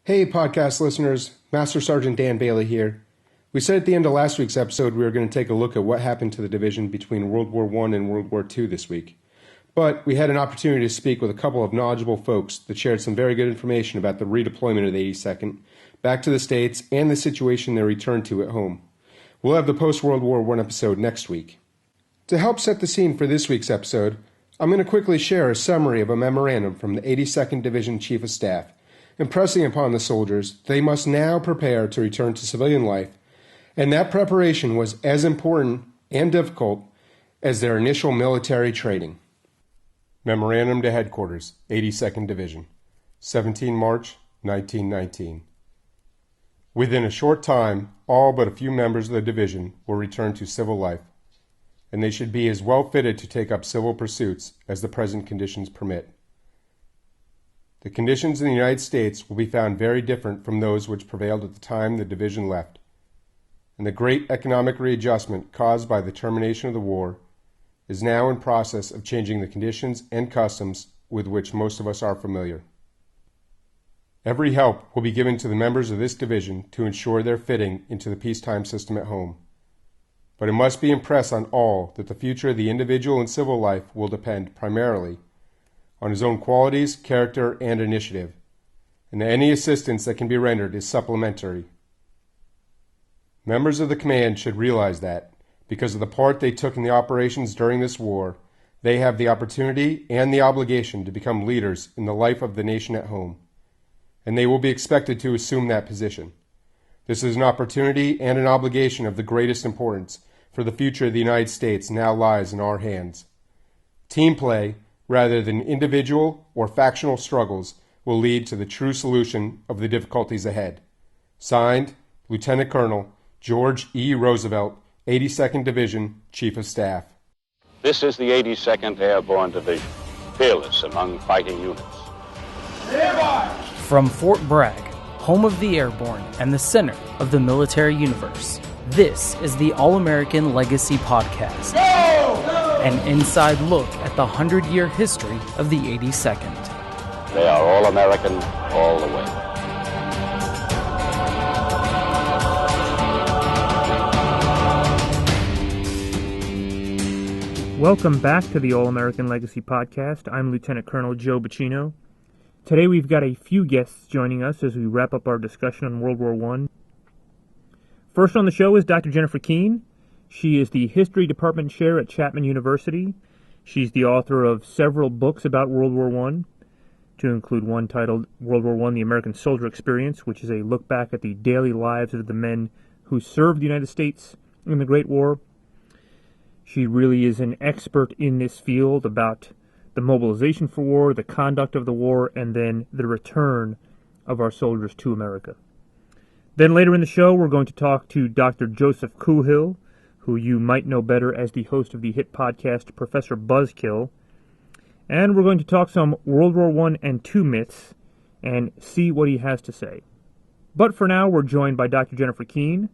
Hey, podcast listeners. Master Sergeant Dan Bailey here. We said at the end of last week's episode we were going to take a look at what happened to the division between World War I and World War II this week. But we had an opportunity to speak with a couple of knowledgeable folks that shared some very good information about the redeployment of the 82nd, back to the States, and the situation they returned to at home. We'll have the post-World War I episode next week. To help set the scene for this week's episode, I'm going to quickly share a summary of a memorandum from the 82nd Division Chief of Staff, impressing upon the soldiers they must now prepare to return to civilian life, and that preparation was as important and difficult as their initial military training. Memorandum to Headquarters, 82nd Division, 17 March 1919. Within a short time, all but a few members of the division will return to civil life, and they should be as well fitted to take up civil pursuits as the present conditions permit. The conditions in the United States will be found very different from those which prevailed at the time the division left, and the great economic readjustment caused by the termination of the war is now in process of changing the conditions and customs with which most of us are familiar. Every help will be given to the members of this division to ensure their fitting into the peacetime system at home, but it must be impressed on all that the future of the individual in civil life will depend primarily on his own qualities, character, and initiative, and that any assistance that can be rendered is supplementary. Members of the command should realize that, because of the part they took in the operations during this war, they have the opportunity and the obligation to become leaders in the life of the nation at home, and they will be expected to assume that position. This is an opportunity and an obligation of the greatest importance, for the future of the United States now lies in our hands. Team play, rather than individual or factional struggles, will lead to the true solution of the difficulties ahead. Signed, Lieutenant Colonel George E. Roosevelt, 82nd Division, Chief of Staff. This is the 82nd Airborne Division, fearless among fighting units. From Fort Bragg, home of the airborne and the center of the military universe, this is the All-American Legacy Podcast. Go! An inside look at the 100-year history of the 82nd. They are all American, all the way. Welcome back to the All-American Legacy Podcast. I'm Lieutenant Colonel Joe Bacino. Today we've got a few guests joining us as we wrap up our discussion on World War I. First on the show is Dr. Jennifer Keene. She is the History Department Chair at Chapman University. She's the author of several books about World War I, to include one titled World War I, The American Soldier Experience, which is a look back at the daily lives of the men who served the United States in the Great War. She really is an expert in this field about the mobilization for war, the conduct of the war, and then the return of our soldiers to America. Then later in the show, we're going to talk to Dr. Joseph Coohill, who you might know better as the host of the hit podcast Professor Buzzkill. And we're going to talk some World War I and II myths and see what he has to say. But for now, we're joined by Dr. Jennifer Keene.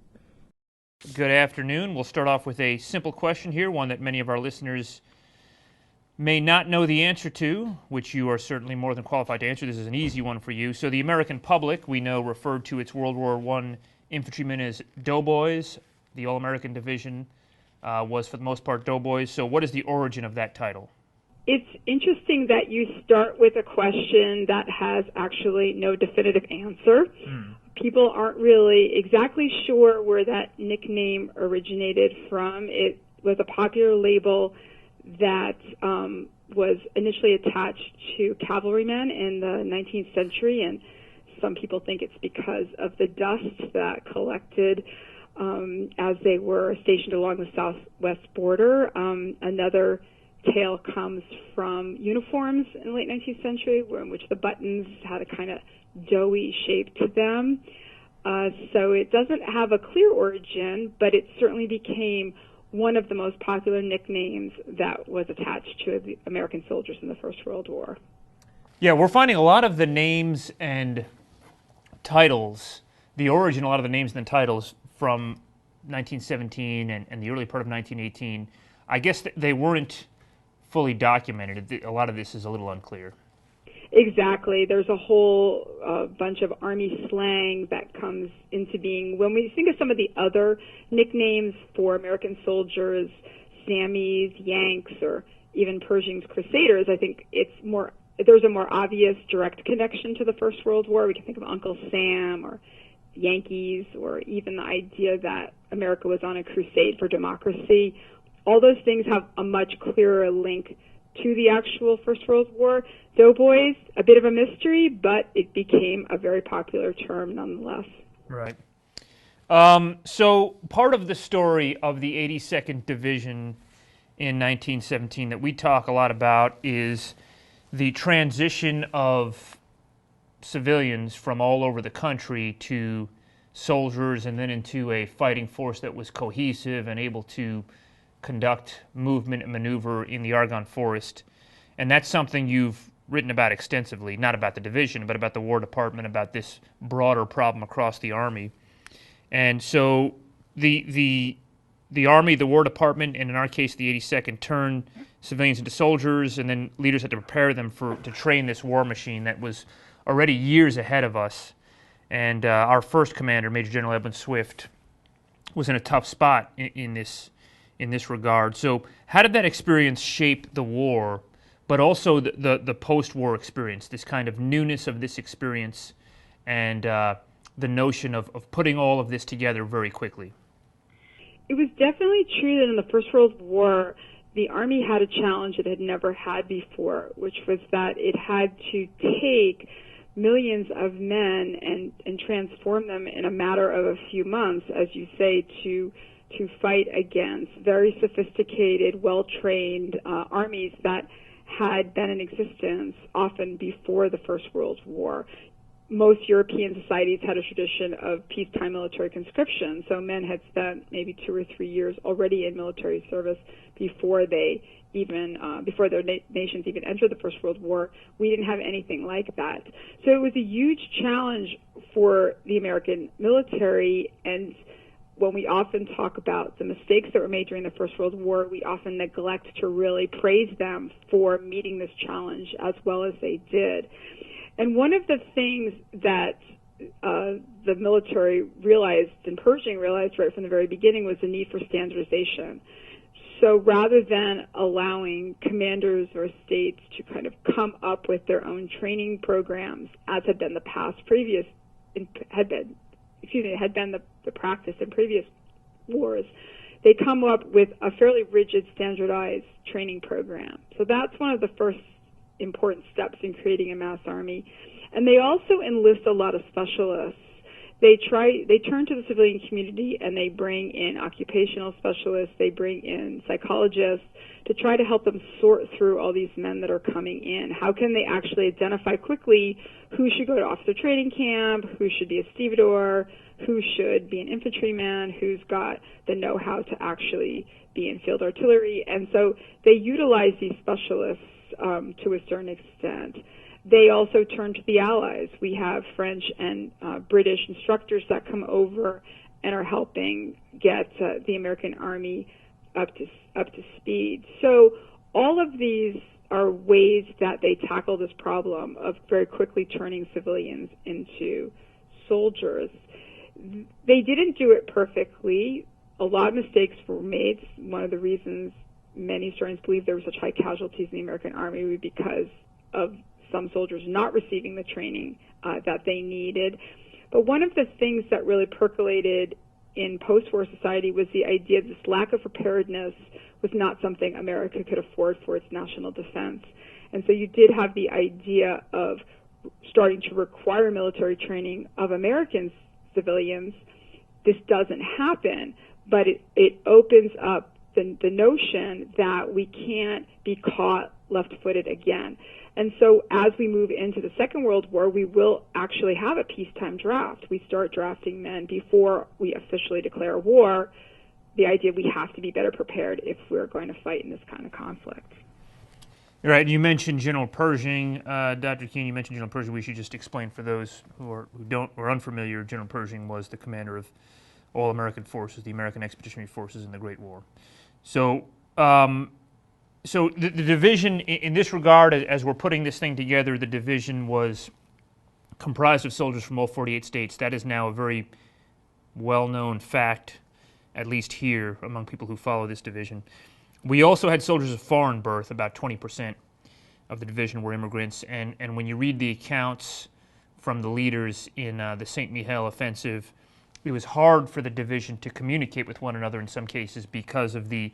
Good afternoon. We'll start off with a simple question here, one that many of our listeners may not know the answer to, which you are certainly more than qualified to answer. This is an easy one for you. So the American public, we know, referred to its World War I infantrymen as Doughboys. The All-American Division was, for the most part, Doughboys. So what is the origin of that title? It's interesting that you start with a question that has actually no definitive answer. People aren't really exactly sure where that nickname originated from. It was a popular label that was initially attached to cavalrymen in the 19th century, and some people think it's because of the dust that collected as they were stationed along the southwest border. Another tale comes from uniforms in the late 19th century, in which the buttons had a kind of doughy shape to them. So it doesn't have a clear origin, but it certainly became one of the most popular nicknames that was attached to the American soldiers in the First World War. Yeah, we're finding a lot of the names and titles, the origin, a lot of the names and titles from 1917 and the early part of 1918. I guess they weren't fully documented. A lot of this is a little unclear. Exactly. There's a whole bunch of Army slang that comes into being. When we think of some of the other nicknames for American soldiers, Sammies, Yanks, or even Pershing's Crusaders, I think there's a more obvious direct connection to the First World War. We can think of Uncle Sam or Yankees, or even the idea that America was on a crusade for democracy. All those things have a much clearer link to the actual First World War. Doughboys, a bit of a mystery, but it became a very popular term nonetheless. Right. So part of the story of the 82nd Division in 1917 that we talk a lot about is the transition of civilians from all over the country to soldiers and then into a fighting force that was cohesive and able to conduct movement and maneuver in the Argonne Forest. And that's something you've written about extensively, not about the division, but about the War Department, about this broader problem across the Army. And so the Army, the War Department, and in our case the 82nd, turned civilians into soldiers, and then leaders had to prepare them to train this war machine that was already years ahead of us. And our first commander, Major General Edwin Swift, was in a tough spot in this regard. So how did that experience shape the war, but also the post-war experience, this kind of newness of this experience and the notion of putting all of this together very quickly? It was definitely true that in the First World War, the Army had a challenge it had never had before, which was that it had to take millions of men and transform them in a matter of a few months, as you say, to fight against very sophisticated, well-trained armies that had been in existence often before the First World War. Most European societies had a tradition of peacetime military conscription, so men had spent maybe 2 or 3 years already in military service before they before their nations even entered the First World War. We didn't have anything like that. So it was a huge challenge for the American military, and when we often talk about the mistakes that were made during the First World War, we often neglect to really praise them for meeting this challenge as well as they did. And one of the things that the military realized, and Pershing realized right from the very beginning, was the need for standardization. So rather than allowing commanders or states to kind of come up with their own training programs, as had been the practice in previous wars, they come up with a fairly rigid, standardized training program. So that's one of the first important steps in creating a mass army. And they also enlist a lot of specialists. They turn to the civilian community and they bring in occupational specialists, they bring in psychologists to try to help them sort through all these men that are coming in. How can they actually identify quickly who should go to officer training camp, who should be a stevedore, who should be an infantryman, who's got the know-how to actually be in field artillery. And so they utilize these specialists to a certain extent. They also turn to the Allies. We have French and British instructors that come over and are helping get the American Army up to speed. So all of these are ways that they tackle this problem of very quickly turning civilians into soldiers. They didn't do it perfectly. A lot of mistakes were made. One of the reasons many historians believe there were such high casualties in the American Army was because of some soldiers not receiving the training that they needed. But one of the things that really percolated in post-war society was the idea that this lack of preparedness was not something America could afford for its national defense. And so you did have the idea of starting to require military training of American civilians. This doesn't happen, but it opens up the notion that we can't be caught left-footed again. And so as we move into the Second World War, we will actually have a peacetime draft. We start drafting men before we officially declare war. The idea we have to be better prepared if we're going to fight in this kind of conflict. Right. You mentioned General Pershing, Dr. Keene. You mentioned General Pershing. We should just explain for those who are unfamiliar. General Pershing was the commander of all American forces, the American Expeditionary Forces in the Great War. So So the division, in this regard, as we're putting this thing together, the division was comprised of soldiers from all 48 states. That is now a very well-known fact, at least here, among people who follow this division. We also had soldiers of foreign birth. About 20% of the division were immigrants. And when you read the accounts from the leaders in the Saint-Mihiel offensive, it was hard for the division to communicate with one another in some cases because of the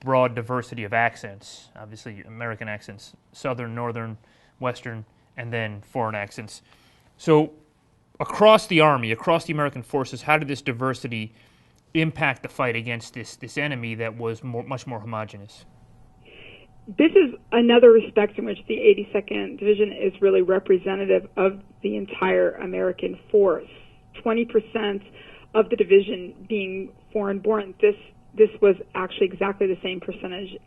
broad diversity of accents. Obviously, American accents, Southern, Northern, Western, and then foreign accents. So across the Army, across the American forces, how did this diversity impact the fight against this enemy that was much more homogeneous? This is another respect in which the 82nd Division is really representative of the entire American force. 20% of the division being foreign-born. This was actually exactly the same percentage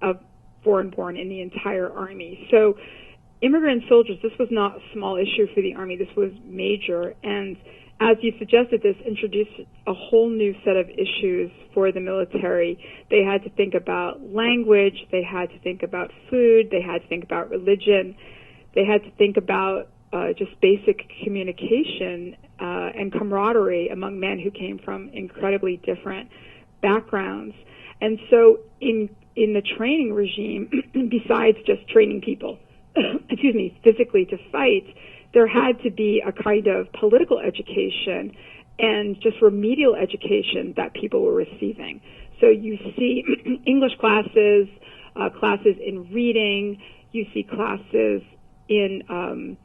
of foreign-born in the entire Army. So immigrant soldiers, this was not a small issue for the Army. This was major. And as you suggested, this introduced a whole new set of issues for the military. They had to think about language. They had to think about food. They had to think about religion. They had to think about just basic communication and camaraderie among men who came from incredibly different backgrounds. And so in the training regime, besides just training people, physically to fight, there had to be a kind of political education and just remedial education that people were receiving. So you see English classes, classes in reading, you see classes in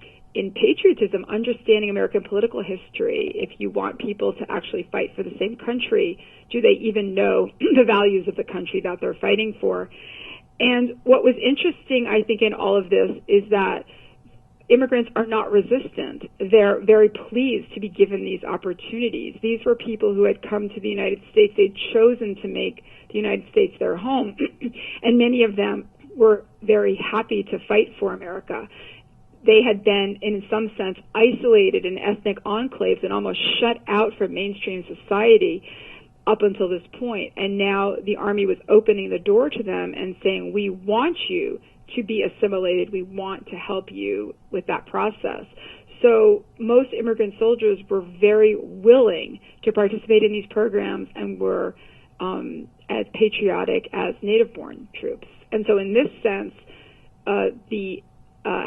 patriotism, understanding American political history. If you want people to actually fight for the same country, do they even know the values of the country that they're fighting for? And what was interesting, I think, in all of this is that immigrants are not resistant. They're very pleased to be given these opportunities. These were people who had come to the United States. They'd chosen to make the United States their home, and many of them were very happy to fight for America. They had been, in some sense, isolated in ethnic enclaves and almost shut out from mainstream society up until this point. And now the Army was opening the door to them and saying, we want you to be assimilated. We want to help you with that process. So most immigrant soldiers were very willing to participate in these programs and were as patriotic as native-born troops. And so in this sense,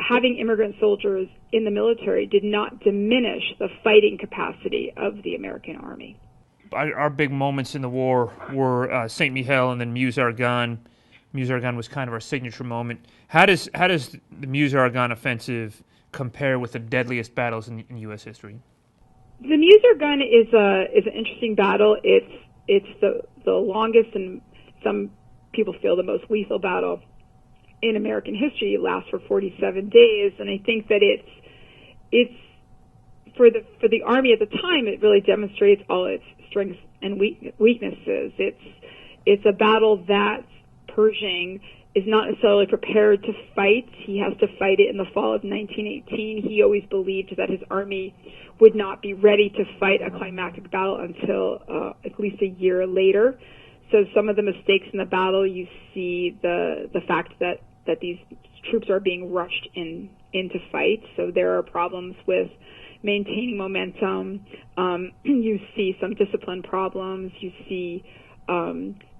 having immigrant soldiers in the military did not diminish the fighting capacity of the American Army. Our big moments in the war were Saint-Mihiel and then Meuse-Argonne. Meuse-Argonne was kind of our signature moment. How does the Meuse-Argonne offensive compare with the deadliest battles in U.S. history? The Meuse-Argonne is an interesting battle. It's the longest and some people feel the most lethal battle in American history. It lasts for 47 days, and I think that it's for the Army at the time, it really demonstrates all its strengths and weaknesses. It's a battle that Pershing is not necessarily prepared to fight. He has to fight it in the fall of 1918. He always believed that his army would not be ready to fight a climactic battle until at least a year later. So some of the mistakes in the battle, you see the fact that these troops are being rushed into fight. So there are problems with maintaining momentum. You see some discipline problems. You see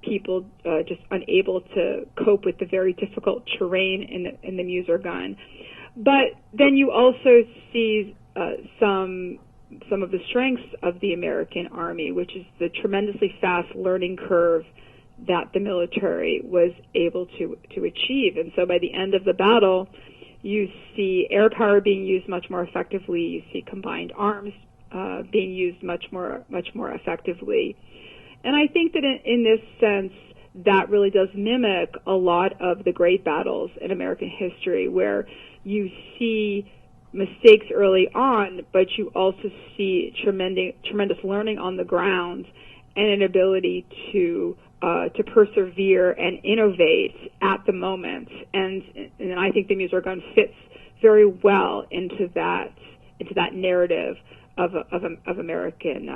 people just unable to cope with the very difficult terrain in the Meuse-Argonne. But then you also see some of the strengths of the American Army, which is the tremendously fast learning curve that the military was able to achieve. And so by the end of the battle, you see air power being used much more effectively. You see combined arms being used much more effectively. And I think that in this sense, that really does mimic a lot of the great battles in American history, where you see mistakes early on, but you also see tremendous learning on the ground and an ability to persevere and innovate at the moment. And I think the Meuse-Argonne fits very well into that narrative of American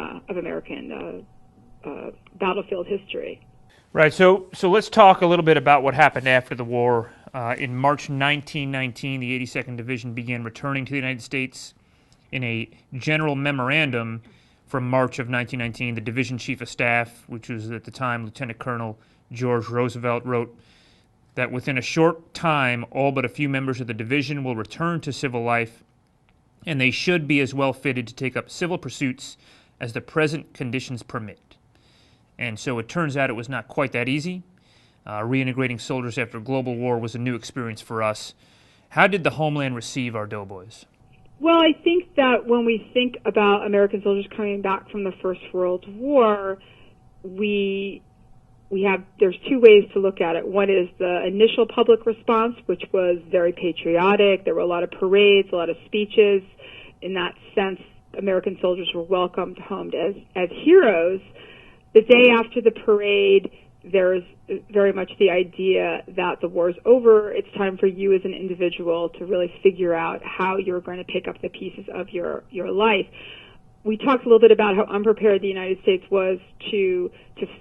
battlefield history. Right, so let's talk a little bit about what happened after the war. In March 1919, the 82nd Division began returning to the United States. In a general memorandum from March of 1919, the Division Chief of Staff, which was at the time Lieutenant Colonel George Roosevelt, wrote that within a short time, all but a few members of the division will return to civil life, and they should be as well fitted to take up civil pursuits as the present conditions permit. And so it turns out it was not quite that easy. Reintegrating soldiers after a global war was a new experience for us. How did the homeland receive our doughboys? Well, I think that when we think about American soldiers coming back from the First World War, there's two ways to look at it. One is the initial public response, which was very patriotic. There were a lot of parades, a lot of speeches. In that sense, American soldiers were welcomed home as heroes. The day after the parade, there's very much the idea that the war's over. It's time for you as an individual to really figure out how you're going to pick up the pieces of your life. We talked a little bit about how unprepared the United States was to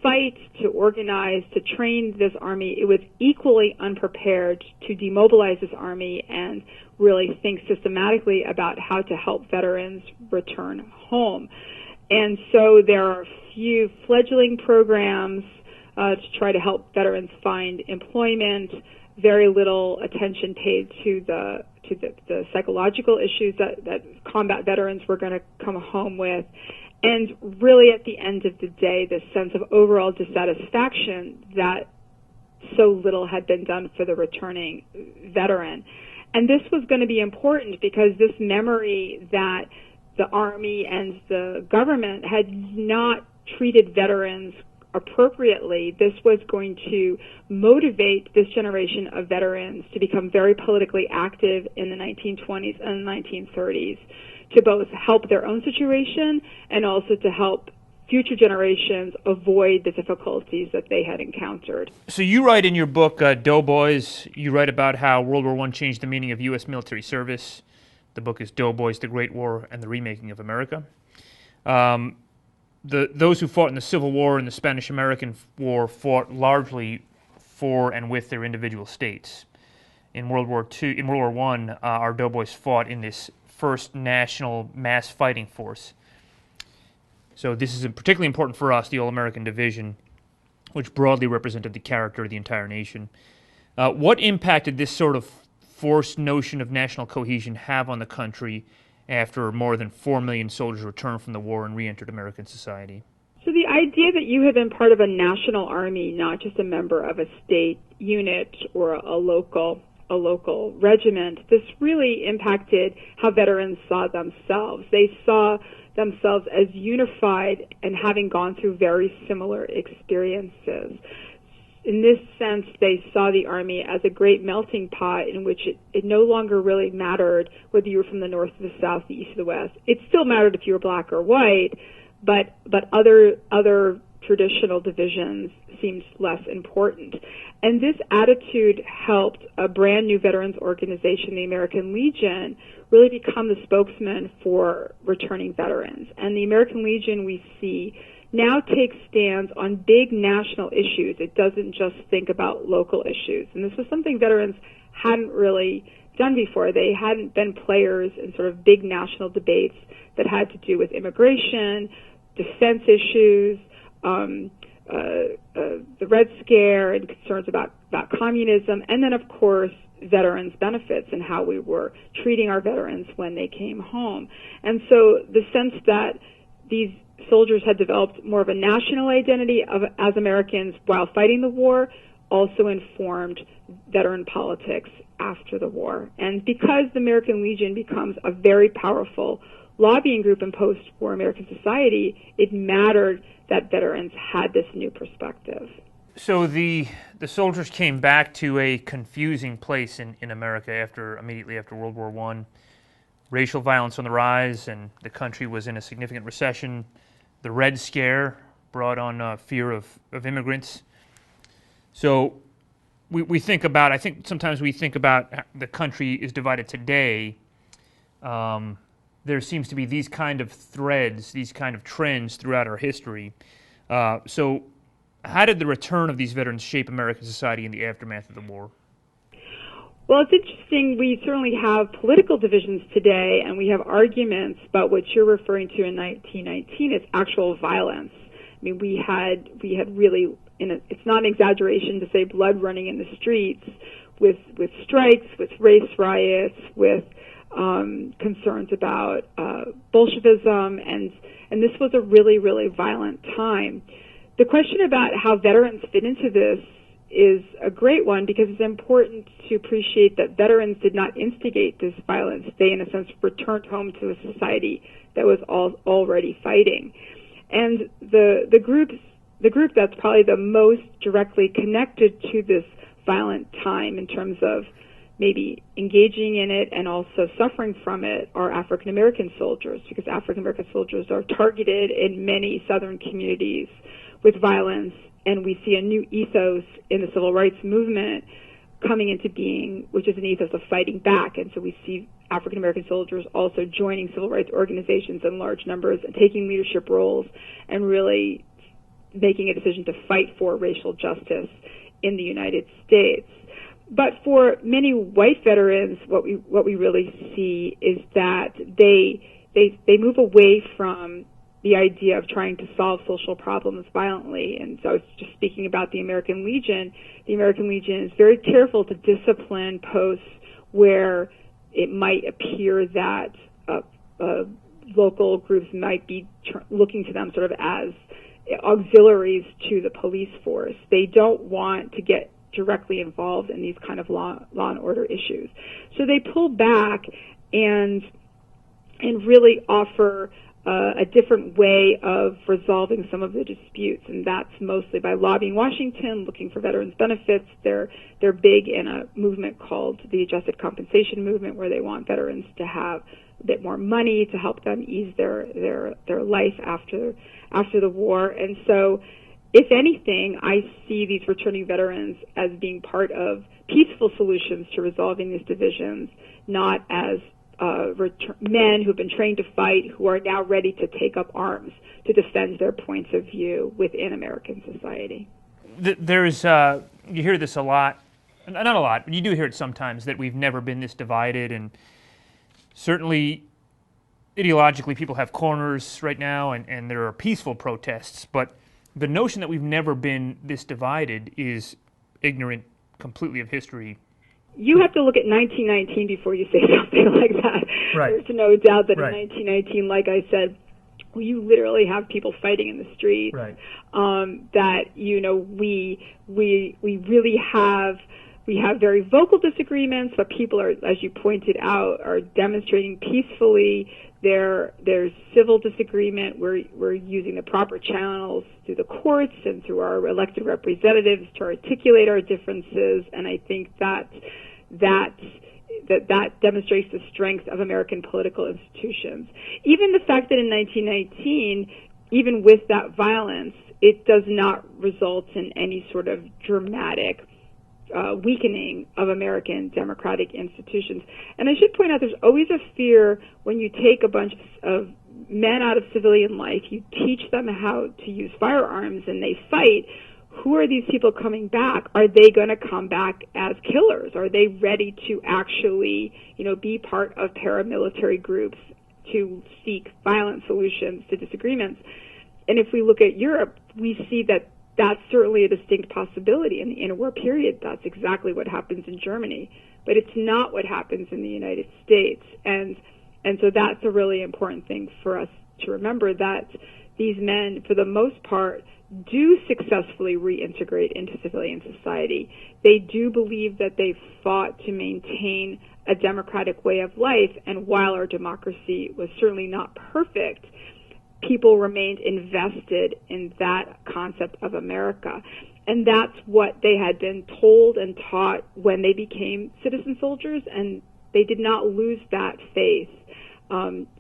fight, to organize, to train this army. It was equally unprepared to demobilize this army and really think systematically about how to help veterans return home. And so there are a few fledgling programs to try to help veterans find employment. Very little attention paid to the psychological issues that combat veterans were going to come home with. And really at the end of the day, this sense of overall dissatisfaction that so little had been done for the returning veteran. And this was going to be important because this memory that the Army and the government had not treated veterans appropriately, this was going to motivate this generation of veterans to become very politically active in the 1920s and 1930s to both help their own situation and also to help future generations avoid the difficulties that they had encountered. So you write in your book, Doughboys, you write about how World War I changed the meaning of U.S. military service. The book is Doughboys, the Great War, and the Remaking of America. Those who fought in the Civil War and the Spanish-American War fought largely for and with their individual states. In World War I, our doughboys fought in this first national mass fighting force. So this is particularly important for us, the All-American Division, which broadly represented the character of the entire nation. What impact did this sort of forced notion of national cohesion have on the country after more than 4 million soldiers returned from the war and re-entered American society? So the idea that you had been part of a national army, not just a member of a state unit or a local regiment, this really impacted how veterans saw themselves. They saw themselves as unified and having gone through very similar experiences. In this sense, they saw the Army as a great melting pot in which it no longer really mattered whether you were from the north or the south, the east or the west. It still mattered if you were black or white, but other traditional divisions seemed less important. And this attitude helped a brand new veterans organization, the American Legion, really become the spokesman for returning veterans. And the American Legion, we see, now takes stands on big national issues. It doesn't just think about local issues. And this was something veterans hadn't really done before. They hadn't been players in sort of big national debates that had to do with immigration, defense issues, the Red Scare and concerns about communism, and then, of course, veterans' benefits and how we were treating our veterans when they came home. And so the sense that these soldiers had developed more of a national identity as Americans while fighting the war also informed veteran politics after the war. And because the American Legion becomes a very powerful lobbying group in post-war American society, it mattered that veterans had this new perspective. So the soldiers came back to a confusing place in America immediately after World War I. Racial violence on the rise, and the country was in a significant recession. The Red Scare brought on fear of immigrants. So we think about, I think sometimes we think about the country is divided today. There seems to be these kind of threads, these kind of trends throughout our history. So how did the return of these veterans shape American society in the aftermath of the war? Well, it's interesting. We certainly have political divisions today, and we have arguments, but what you're referring to in 1919 is actual violence. I mean, we had really, it's not an exaggeration to say, blood running in the streets with strikes, with race riots, with concerns about Bolshevism, and this was a really, really violent time. The question about how veterans fit into this is a great one, because it's important to appreciate that veterans did not instigate this violence. They, in a sense, returned home to a society that was already fighting. And the group that's probably the most directly connected to this violent time in terms of maybe engaging in it and also suffering from it are African American soldiers, because African American soldiers are targeted in many Southern communities with violence. And we see a new ethos in the civil rights movement coming into being, which is an ethos of fighting back. And so we see African American soldiers also joining civil rights organizations in large numbers and taking leadership roles and really making a decision to fight for racial justice in the United States. But for many white veterans, what we really see is that they move away from the idea of trying to solve social problems violently. And so I was just speaking about the American Legion. The American Legion is very careful to discipline posts where it might appear that local groups might be looking to them sort of as auxiliaries to the police force. They don't want to get directly involved in these kind of law and order issues. So they pull back and really offer a different way of resolving some of the disputes, and that's mostly by lobbying Washington, looking for veterans benefits. They're big in a movement called the Adjusted Compensation Movement, where they want veterans to have a bit more money to help them ease their life after the war. And so, if anything, I see these returning veterans as being part of peaceful solutions to resolving these divisions, not as men who've been trained to fight, who are now ready to take up arms to defend their points of view within American society. There's, you hear this a lot, not a lot, but you do hear it sometimes, that we've never been this divided, and certainly ideologically people have corners right now, and there are peaceful protests, but the notion that we've never been this divided is ignorant completely of history. You have to look at 1919 before you say something like that. Right. There's no doubt that Right. in 1919, like I said, you literally have people fighting in the streets. Right. That we really have very vocal disagreements, but people are, as you pointed out, are demonstrating peacefully. There's civil disagreement. We're using the proper channels through the courts and through our elected representatives to articulate our differences, and I think that demonstrates the strength of American political institutions. Even the fact that in 1919, even with that violence, it does not result in any sort of dramatic weakening of American democratic institutions. And I should point out, there's always a fear when you take a bunch of men out of civilian life, you teach them how to use firearms, and they fight. Who are these people coming back? Are they going to come back as killers? Are they ready to actually, be part of paramilitary groups to seek violent solutions to disagreements? And if we look at Europe, we see that that's certainly a distinct possibility. In the interwar period, that's exactly what happens in Germany. But it's not what happens in the United States. And so that's a really important thing for us to remember, that these men, for the most part, do successfully reintegrate into civilian society. They do believe that they fought to maintain a democratic way of life, and while our democracy was certainly not perfect, people remained invested in that concept of America. And that's what they had been told and taught when they became citizen soldiers, and they did not lose that faith,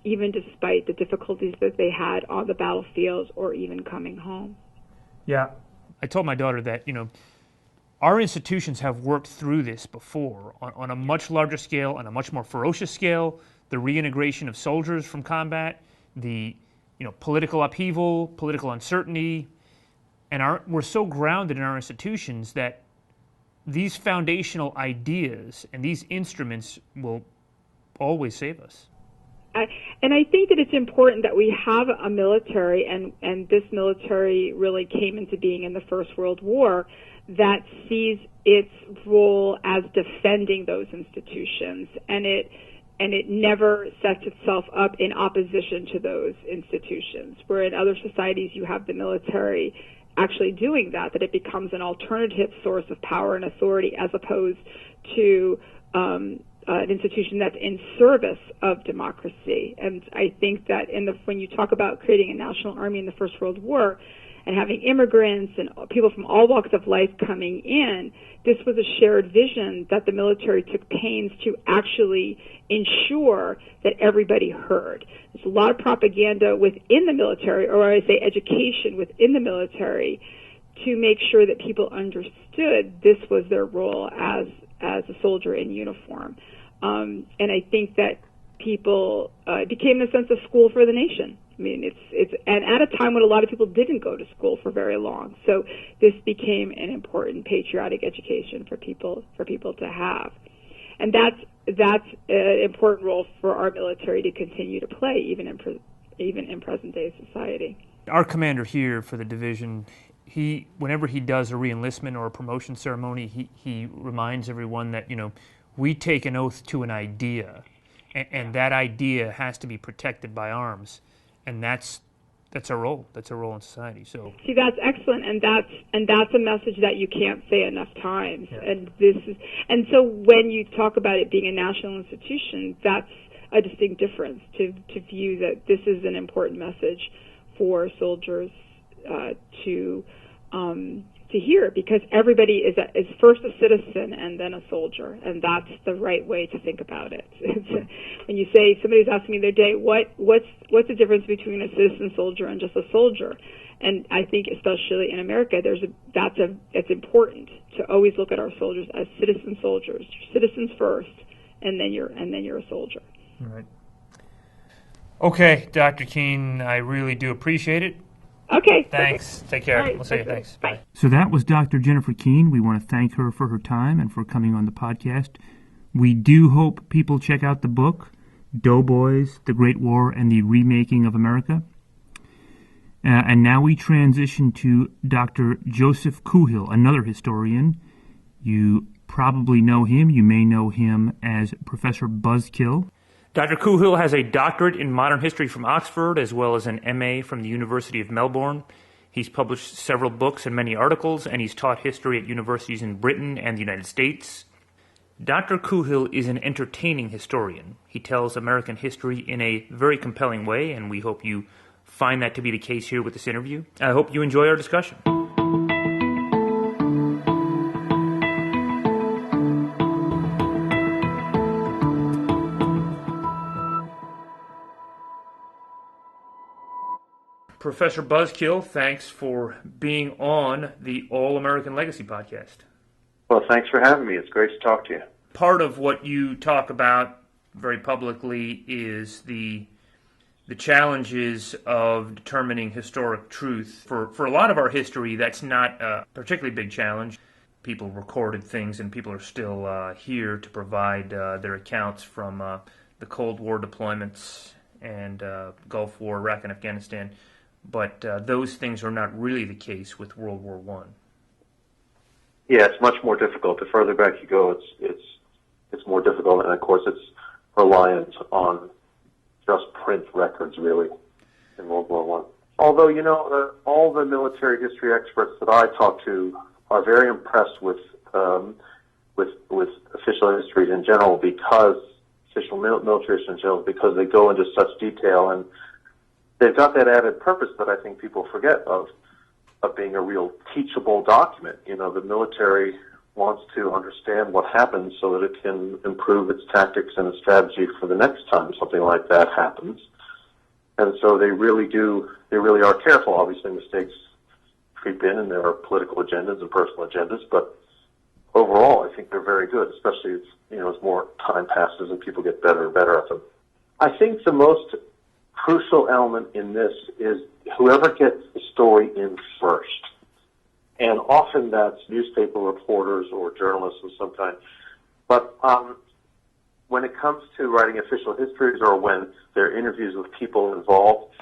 even despite the difficulties that they had on the battlefields or even coming home. Yeah. I told my daughter that, our institutions have worked through this before on a much larger scale, on a much more ferocious scale, the reintegration of soldiers from combat, the political upheaval, political uncertainty, And we're so grounded in our institutions that these foundational ideas and these instruments will always save us. And I think that it's important that we have a military, and this military really came into being in the First World War, that sees its role as defending those institutions, and it never sets itself up in opposition to those institutions. Where in other societies you have the military actually doing that it becomes an alternative source of power and authority as opposed to an institution that's in service of democracy. And I think that when you talk about creating a national army in the First World War and having immigrants and people from all walks of life coming in, this was a shared vision that the military took pains to actually ensure that everybody heard. There's a lot of propaganda within the military, or I say education within the military, to make sure that people understood this was their role as a soldier in uniform. And I think that people, it became, in a sense, a school for the nation. I mean, it's and at a time when a lot of people didn't go to school for very long. So this became an important patriotic education for people to have. And that's an important role for our military to continue to play, even in present day society. Our commander here for the division, whenever he does a reenlistment or a promotion ceremony, he reminds everyone that, we take an oath to an idea, and that idea has to be protected by arms, and that's our role. That's our role in society. So see, that's excellent, and that's a message that you can't say enough times. Yeah. And so when you talk about it being a national institution, that's a distinct difference to view that this is an important message for soldiers to hear, because everybody is first a citizen and then a soldier, and that's the right way to think about it. When you say, somebody was asking me the other day, what's the difference between a citizen soldier and just a soldier? And I think especially in America, it's important to always look at our soldiers as citizen soldiers, citizens first, and then you're a soldier. All right. Okay, Dr. Keene, I really do appreciate it. Okay. Thanks. Take care. Right, we'll see you. Thanks. Bye. So that was Dr. Jennifer Keene. We want to thank her for her time and for coming on the podcast. We do hope people check out the book, Doughboys, The Great War, and the Remaking of America. And now we transition to Dr. Joseph Coohill, another historian. You probably know him. You may know him as Professor Buzzkill. Dr. Coohill has a doctorate in modern history from Oxford, as well as an MA from the University of Melbourne. He's published several books and many articles, and he's taught history at universities in Britain and the United States. Dr. Coohill is an entertaining historian. He tells American history in a very compelling way, and we hope you find that to be the case here with this interview. I hope you enjoy our discussion. Professor Buzzkill, thanks for being on the All-American Legacy podcast. Well, thanks for having me. It's great to talk to you. Part of what you talk about very publicly is the challenges of determining historic truth. For a lot of our history, that's not a particularly big challenge. People recorded things, and people are still here to provide their accounts from the Cold War deployments and Gulf War, Iraq, and Afghanistan. But those things are not really the case with World War I. Yeah, it's much more difficult. The further back you go, it's more difficult, and of course, it's reliant on just print records, really, in World War I. Although, all the military history experts that I talk to are very impressed with official histories in general, because official military history in general, because they go into such detail, and they've got that added purpose that I think people forget of being a real teachable document. The military wants to understand what happened so that it can improve its tactics and its strategy for the next time something like that happens. And so they really are careful. Obviously, mistakes creep in, and there are political agendas and personal agendas, but overall, I think they're very good, especially as more time passes and people get better and better at them. I think the most crucial element in this is whoever gets the story in first. And often that's newspaper reporters or journalists of some kind. But when it comes to writing official histories or when there are interviews with people involved,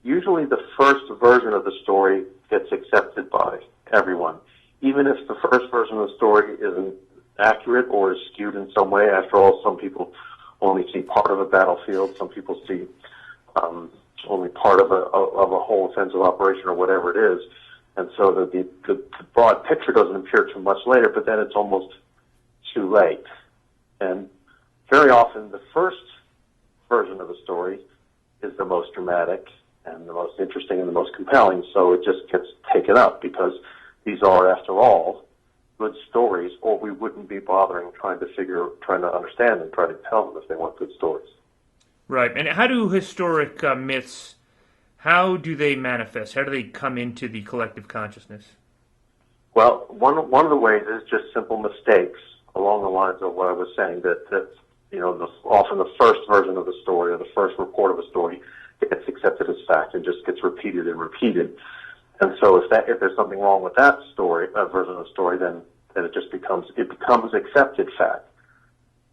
usually the first version of the story gets accepted by everyone. Even if the first version of the story isn't accurate or is skewed in some way. After all, some people only see part of a battlefield. Some people see only part of a whole offensive operation or whatever it is. And so the broad picture doesn't appear too much later, but then it's almost too late. And very often the first version of the story is the most dramatic and the most interesting and the most compelling, so it just gets taken up because these are, after all, good stories, or we wouldn't be bothering trying to understand and try to tell them if they weren't good stories. Right. And how do historic myths, how do they manifest? How do they come into the collective consciousness? Well, one of the ways is just simple mistakes along the lines of what I was saying, that often the first version of the story or the first report of a story gets accepted as fact and just gets repeated and repeated. And so if there's something wrong with that story, that version of the story, then it just becomes accepted fact.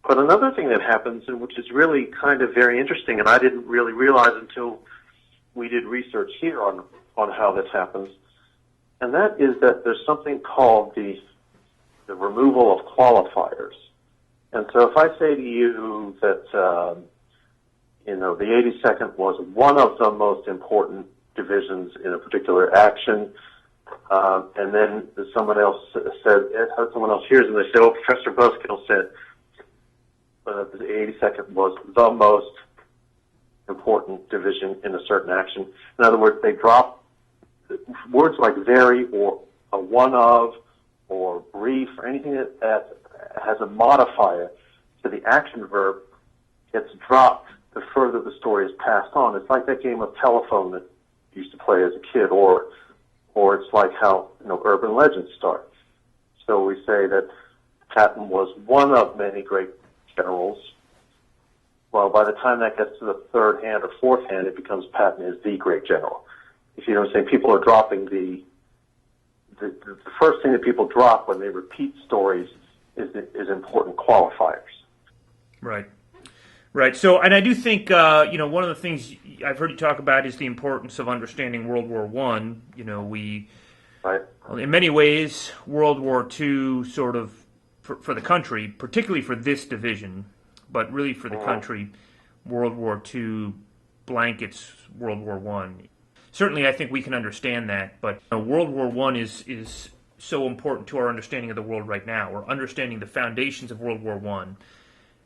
But another thing that happens, and which is really kind of very interesting, and I didn't really realize until we did research here on how this happens, and that is that there's something called the removal of qualifiers. And so if I say to you that the 82nd was one of the most important divisions in a particular action, and then someone else hears and they say, "Oh, Professor Buzzkill said the 82nd was the most important division in a certain action." In other words, they drop words like very or a one of or brief or anything that has a modifier to the action verb gets dropped the further the story is passed on. It's like that game of telephone that you used to play as a kid, or it's like how urban legends start. So we say that Patton was one of many great generals. Well, by the time that gets to the third hand or fourth hand, it becomes Patton is the great general. If you know what I'm saying, people are dropping the first thing that people drop when they repeat stories is important qualifiers. Right. Right. So, and I do think, one of the things I've heard you talk about is the importance of understanding World War I. Right. In many ways, World War II sort of, for the country, particularly for this division, but really for the country, World War II blankets World War I. Certainly, I think we can understand that, but World War I is so important to our understanding of the world right now. We're understanding the foundations of World War I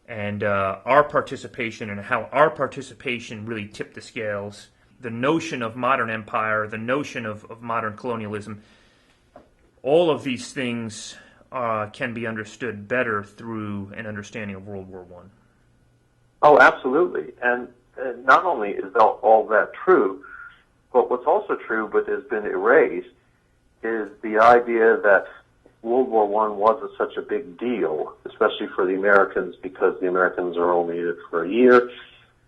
and our participation and how our participation really tipped the scales. The notion of modern empire, the notion of modern colonialism, all of these things can be understood better through an understanding of World War I. Oh, absolutely. And not only is all that true, but what's also true but has been erased is the idea that World War I wasn't such a big deal, especially for the Americans, because the Americans are only in it for a year,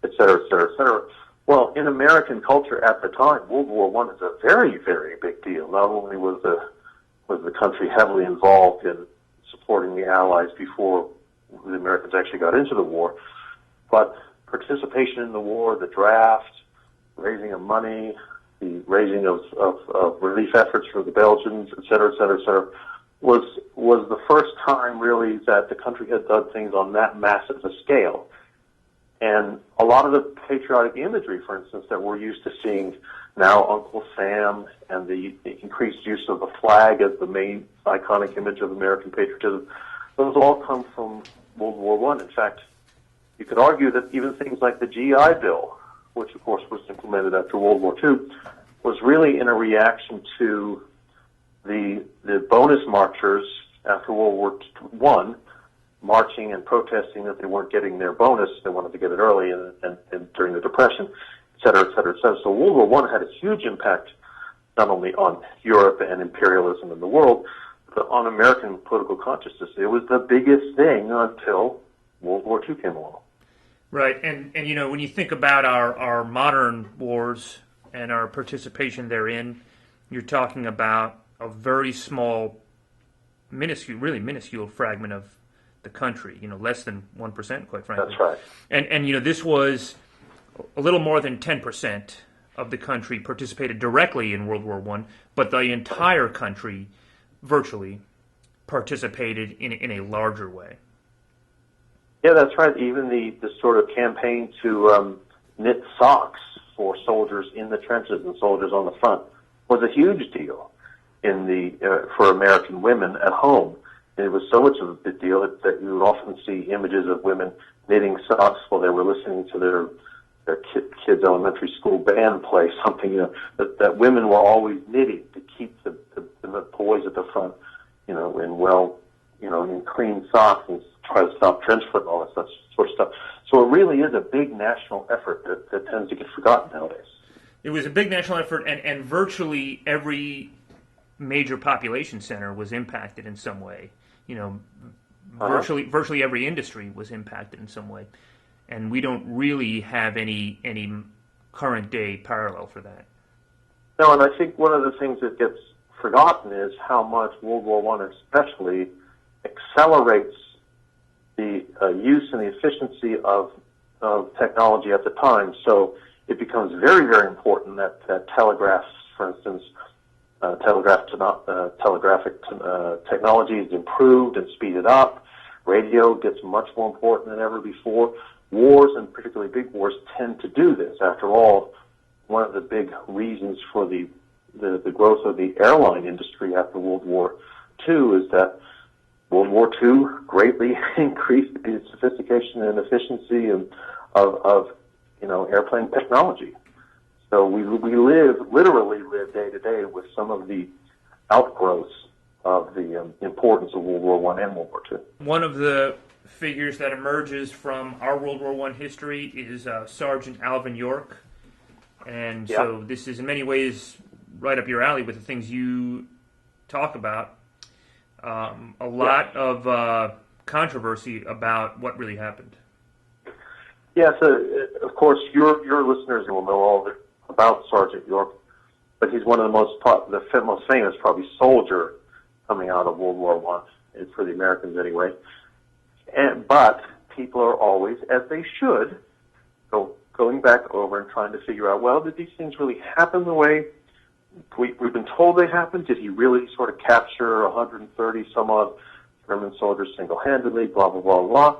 et cetera, et cetera, et cetera. Well, in American culture at the time, World War I is a very, very big deal. Not only was the country heavily involved in supporting the Allies before the Americans actually got into the war, but participation in the war, the draft, raising of money, the raising of relief efforts for the Belgians, et cetera, et cetera, et cetera, was the first time really that the country had done things on that massive a scale. And a lot of the patriotic imagery, for instance, that we're used to seeing now, Uncle Sam and the increased use of the flag as the main iconic image of American patriotism, those all come from World War I. In fact, you could argue that even things like the GI Bill, which of course was implemented after World War II, was really in a reaction to the bonus marchers after World War I marching and protesting that they weren't getting their bonus. They wanted to get it early and during the Depression, et cetera, et cetera, et cetera. So World War I had a huge impact not only on Europe and imperialism in the world, but on American political consciousness. It was the biggest thing until World War II came along. Right, and when you think about our modern wars and our participation therein, you're talking about a very small, really minuscule fragment of the country, less than 1%, quite frankly. That's right. And this was a little more than 10% of the country participated directly in World War I, but the entire country virtually participated in a larger way. Yeah, that's right. Even the sort of campaign to knit socks for soldiers in the trenches and soldiers on the front was a huge deal for American women at home. It was so much of a big deal that you would often see images of women knitting socks while they were listening to their kids' elementary school band play something. That women were always knitting to keep the boys at the front, in clean socks and try to stop trench foot and all that sort of stuff. So it really is a big national effort that tends to get forgotten nowadays. It was a big national effort, and virtually every major population center was impacted in some way. Virtually every industry was impacted in some way, and we don't really have any current day parallel for that. No, and I think one of the things that gets forgotten is how much World War I especially accelerates the use and the efficiency of technology at the time. So it becomes very, very important that telegraphs, for instance, telegraphic technology is improved and speeded up. Radio gets much more important than ever before. Wars, and particularly big wars, tend to do this. After all, one of the big reasons for the growth of the airline industry after World War II is that World War II greatly increased the sophistication and efficiency of airplane technology. So we literally live day to day with some of the outgrowths of the importance of World War I and World War II. One of the figures that emerges from our World War I history is Sergeant Alvin York. And so this is in many ways right up your alley with the things you talk about. A lot of controversy about what really happened. Yeah, so of course your listeners will know all about Sergeant York, but he's one of the most famous probably soldier coming out of World War I, for the Americans anyway. But people are always, as they should, going back over and trying to figure out, well, did these things really happen the way we've been told they happened? Did he really sort of capture 130 some odd German soldiers single-handedly, blah, blah, blah, blah?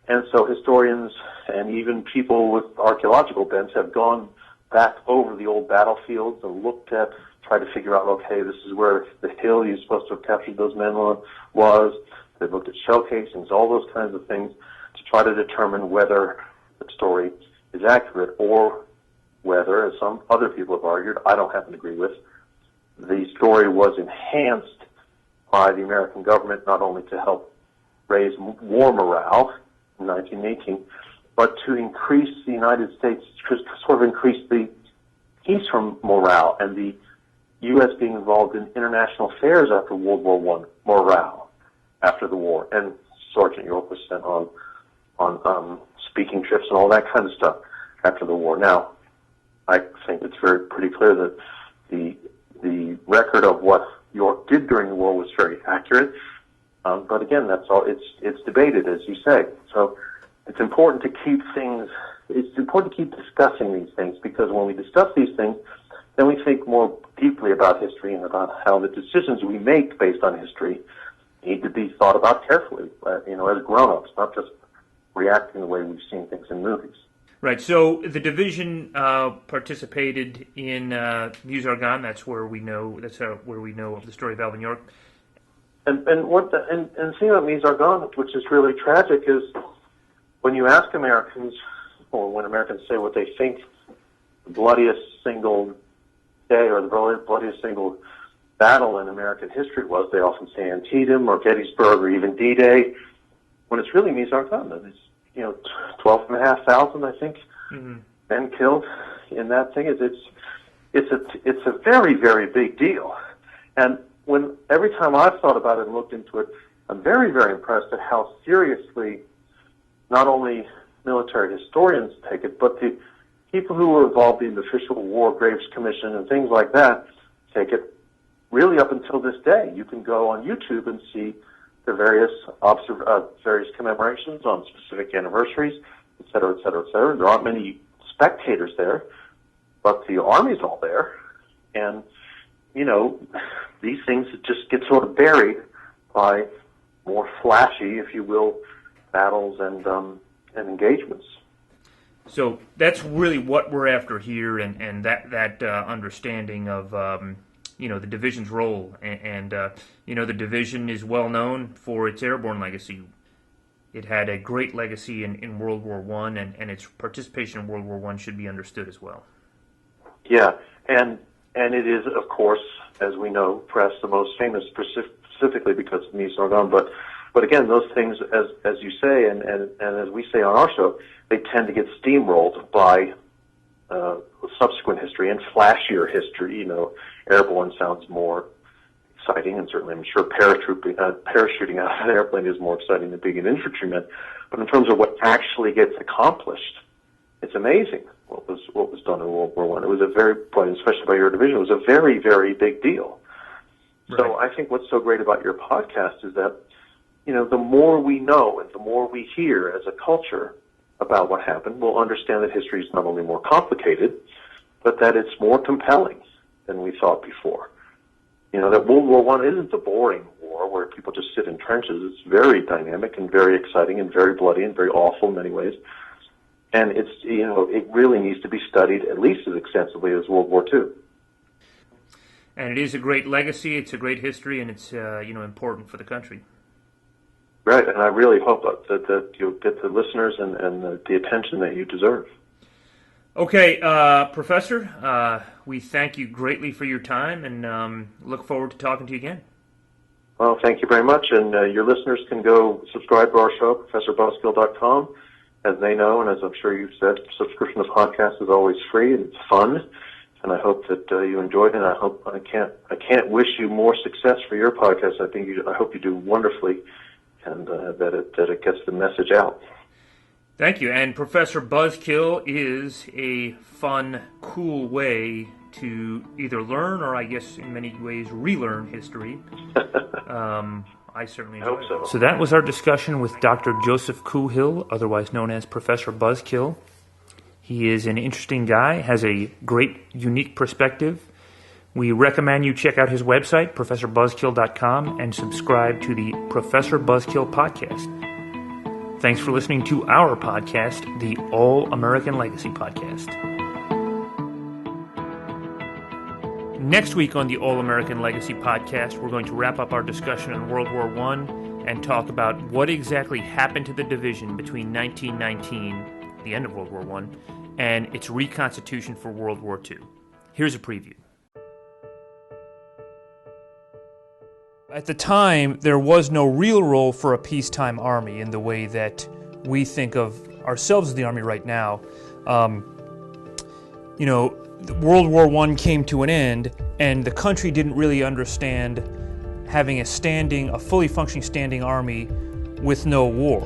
And so historians and even people with archaeological bents have gone back over the old battlefields and tried to figure out, okay, this is where the hill you're supposed to have captured those men on was. They've looked at shell casings, all those kinds of things to try to determine whether the story is accurate or whether, as some other people have argued, I don't happen to agree with, the story was enhanced by the American government not only to help raise war morale in 1918, but to increase the United States, to sort of increase the peace from morale and the U.S. being involved in international affairs after World War I morale after the war. And Sergeant York was sent on speaking trips and all that kind of stuff after the war. Now, I think it's pretty clear that the record of what York did during the war was very accurate. But again, that's all. It's debated, as you say. So it's important to keep discussing these things, because when we discuss these things, then we think more deeply about history and about how the decisions we make based on history need to be thought about carefully, as grown-ups, not just reacting the way we've seen things in movies. Right. So the division participated in Meuse-Argonne. That's where we know. That's where we know of the story of Alvin York. And the thing about Meuse-Argonne, which is really tragic, is when you ask Americans, or when Americans say what they think the bloodiest single day or the bloodiest single battle in American history was, they often say Antietam or Gettysburg or even D-Day, when it's really Meuse-Argonne. It's 12,500, I think, men killed in that thing. It's a very, very big deal. And every time I've thought about it and looked into it, I'm very, very impressed at how seriously not only military historians take it, but the people who were involved in the official War Graves Commission and things like that take it really up until this day. You can go on YouTube and see the various commemorations on specific anniversaries, et cetera, et cetera, et cetera. There aren't many spectators there, but the Army's all there. And, these things just get sort of buried by more flashy, if you will, battles and engagements. So that's really what we're after here, and that understanding of the division's role, and the division is well known for its airborne legacy. It had a great legacy in World War I, and its participation in World War I should be understood as well. Yeah, and it is, of course, as we know, perhaps the most famous, specifically because of Mise en Garde. But again, those things, as you say, and as we say on our show, they tend to get steamrolled by subsequent history and flashier history. Airborne sounds more exciting, and certainly I'm sure parachuting out of an airplane is more exciting than being an infantryman. But in terms of what actually gets accomplished, it's amazing what was done in World War I. It was especially by your division, it was a very, very big deal. Right. So I think what's so great about your podcast is that, the more we know and the more we hear as a culture about what happened, we'll understand that history is not only more complicated, but that it's more compelling than we thought before. That World War I isn't a boring war where people just sit in trenches. It's very dynamic and very exciting and very bloody and very awful in many ways. And it's, it really needs to be studied at least as extensively as World War II. And it is a great legacy, it's a great history, and it's, important for the country. Right, and I really hope that you'll get the listeners and the attention that you deserve. Okay, Professor, we thank you greatly for your time, and look forward to talking to you again. Well, thank you very much, and your listeners can go subscribe to our show, ProfessorBuzzkill.com. As they know, and as I'm sure you've said, subscription to podcasts is always free and it's fun. And I hope that you enjoyed it. And I can't wish you more success for your podcast. I hope you do wonderfully, and that it gets the message out. Thank you. And Professor Buzzkill is a fun, cool way to either learn or, I guess, in many ways, relearn history. I certainly hope so. So that was our discussion with Dr. Joseph Coohill, otherwise known as Professor Buzzkill. He is an interesting guy, has a great, unique perspective. We recommend you check out his website, ProfessorBuzzkill.com, and subscribe to the Professor Buzzkill podcast. Thanks for listening to our podcast, the All-American Legacy Podcast. Next week on the All-American Legacy Podcast, we're going to wrap up our discussion on World War I and talk about what exactly happened to the division between 1919, the end of World War I, and its reconstitution for World War II. Here's a preview. At the time, there was no real role for a peacetime army in the way that we think of ourselves as the Army right now. World War I came to an end, and the country didn't really understand having a fully functioning standing army with no war.